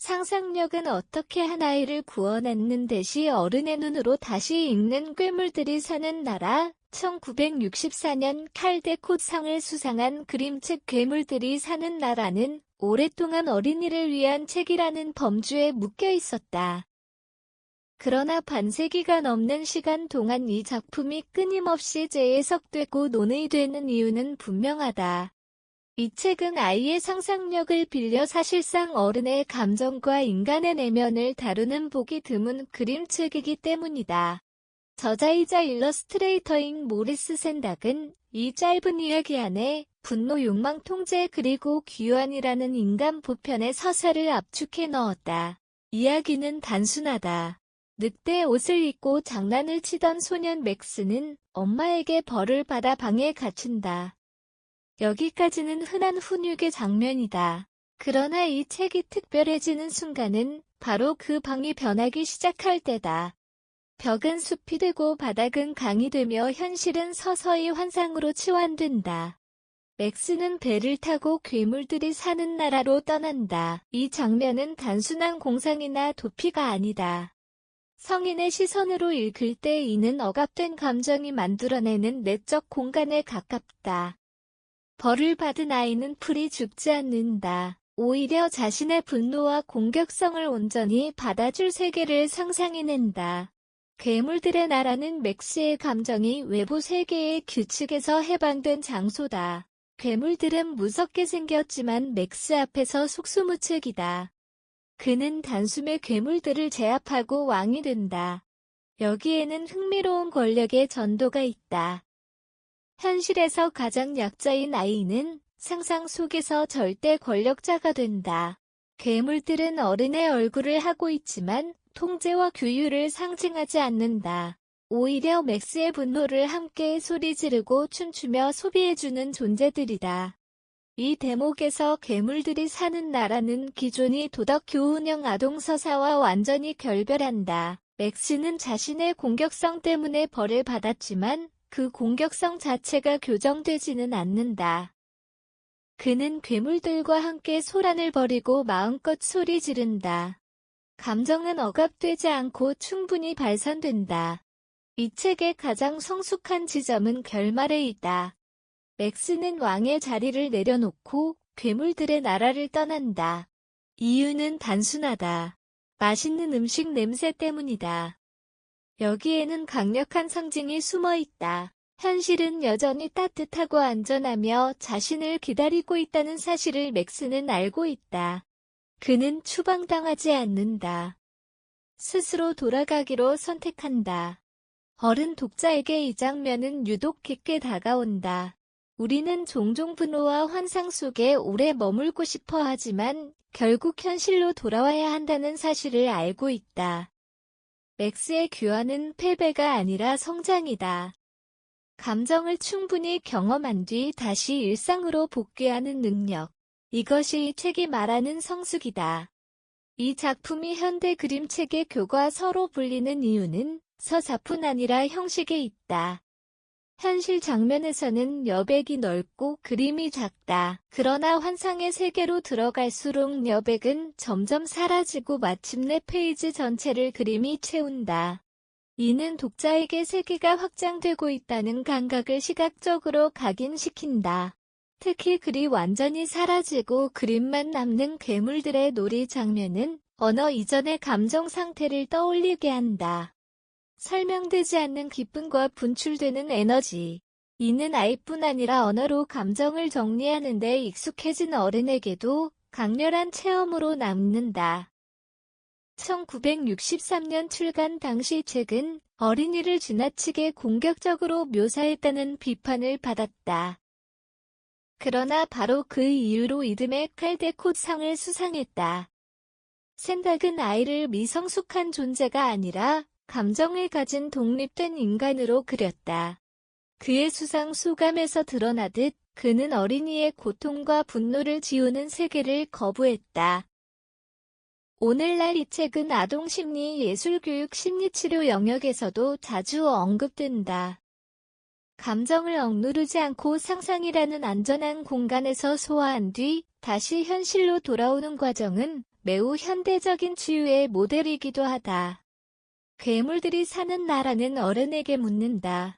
상상력은 어떻게 한 아이를 구원했는 듯이 어른의 눈으로 다시 읽는 괴물들이 사는 나라. 1964년 칼데콧상을 수상한 그림책 괴물들이 사는 나라는 오랫동안 어린이를 위한 책이라는 범주에 묶여 있었다. 그러나 반세기가 넘는 시간 동안 이 작품이 끊임없이 재해석되고 논의되는 이유는 분명하다. 이 책은 아이의 상상력을 빌려 사실상 어른의 감정과 인간의 내면을 다루는 보기 드문 그림책이기 때문이다. 저자이자 일러스트레이터인 모리스 샌닥은 이 짧은 이야기 안에 분노, 욕망, 통제 그리고 귀환이라는 인간 보편의 서사를 압축해 넣었다. 이야기는 단순하다. 늑대 옷을 입고 장난을 치던 소년 맥스는 엄마에게 벌을 받아 방에 갇힌다. 여기까지는 흔한 훈육의 장면이다. 그러나 이 책이 특별해지는 순간은 바로 그 방이 변하기 시작할 때다. 벽은 숲이 되고 바닥은 강이 되며 현실은 서서히 환상으로 치환된다. 맥스는 배를 타고 괴물들이 사는 나라로 떠난다. 이 장면은 단순한 공상이나 도피가 아니다. 성인의 시선으로 읽을 때 이는 억압된 감정이 만들어내는 내적 공간에 가깝다. 벌을 받은 아이는 풀이 죽지 않는다. 오히려 자신의 분노와 공격성을 온전히 받아줄 세계를 상상해낸다. 괴물들의 나라는 맥스의 감정이 외부 세계의 규칙에서 해방된 장소다. 괴물들은 무섭게 생겼지만 맥스 앞에서 속수무책이다. 그는 단숨에 괴물들을 제압하고 왕이 된다. 여기에는 흥미로운 권력의 전도가 있다. 현실에서 가장 약자인 아이는 상상 속에서 절대 권력자가 된다. 괴물들은 어른의 얼굴을 하고 있지만 통제와 규율을 상징하지 않는다. 오히려 맥스의 분노를 함께 소리 지르고 춤추며 소비해주는 존재들이다. 이 대목에서 괴물들이 사는 나라는 기존의 도덕 교훈형 아동 서사와 완전히 결별한다. 맥스는 자신의 공격성 때문에 벌을 받았지만 그 공격성 자체가 교정되지는 않는다. 그는 괴물들과 함께 소란을 벌이고 마음껏 소리 지른다. 감정은 억압되지 않고 충분히 발산된다. 이 책의 가장 성숙한 지점은 결말에 있다. 맥스는 왕의 자리를 내려놓고 괴물들의 나라를 떠난다. 이유는 단순하다. 맛있는 음식 냄새 때문이다. 여기에는 강력한 상징이 숨어 있다. 현실은 여전히 따뜻하고 안전하며 자신을 기다리고 있다는 사실을 맥스는 알고 있다. 그는 추방당하지 않는다. 스스로 돌아가기로 선택한다. 어른 독자에게 이 장면은 유독 깊게 다가온다. 우리는 종종 분노와 환상 속에 오래 머물고 싶어 하지만 결국 현실로 돌아와야 한다는 사실을 알고 있다. 맥스의 귀환은 패배가 아니라 성장이다. 감정을 충분히 경험한 뒤 다시 일상으로 복귀하는 능력. 이것이 이 책이 말하는 성숙이다. 이 작품이 현대 그림책의 교과서로 불리는 이유는 서사뿐 아니라 형식에 있다. 현실 장면에서는 여백이 넓고 그림이 작다. 그러나 환상의 세계로 들어갈수록 여백은 점점 사라지고 마침내 페이지 전체를 그림이 채운다. 이는 독자에게 세계가 확장되고 있다는 감각을 시각적으로 각인시킨다. 특히 글이 완전히 사라지고 그림만 남는 괴물들의 놀이 장면은 언어 이전의 감정 상태를 떠올리게 한다. 설명되지 않는 기쁨과 분출되는 에너지. 이는 아이뿐 아니라 언어로 감정을 정리하는 데 익숙해진 어른에게도 강렬한 체험으로 남는다. 1963년 출간 당시 책은 어린이를 지나치게 공격적으로 묘사했다는 비판을 받았다. 그러나 바로 그 이유로 이듬해 칼데콧상을 수상했다. 샌닥은 아이를 미성숙한 존재가 아니라 감정을 가진 독립된 인간으로 그렸다. 그의 수상 소감에서 드러나듯 그는 어린이의 고통과 분노를 지우는 세계를 거부했다. 오늘날 이 책은 아동심리, 예술교육, 심리치료 영역에서도 자주 언급된다. 감정을 억누르지 않고 상상이라는 안전한 공간에서 소화한 뒤 다시 현실로 돌아오는 과정은 매우 현대적인 치유의 모델이기도 하다. 괴물들이 사는 나라는 어른에게 묻는다.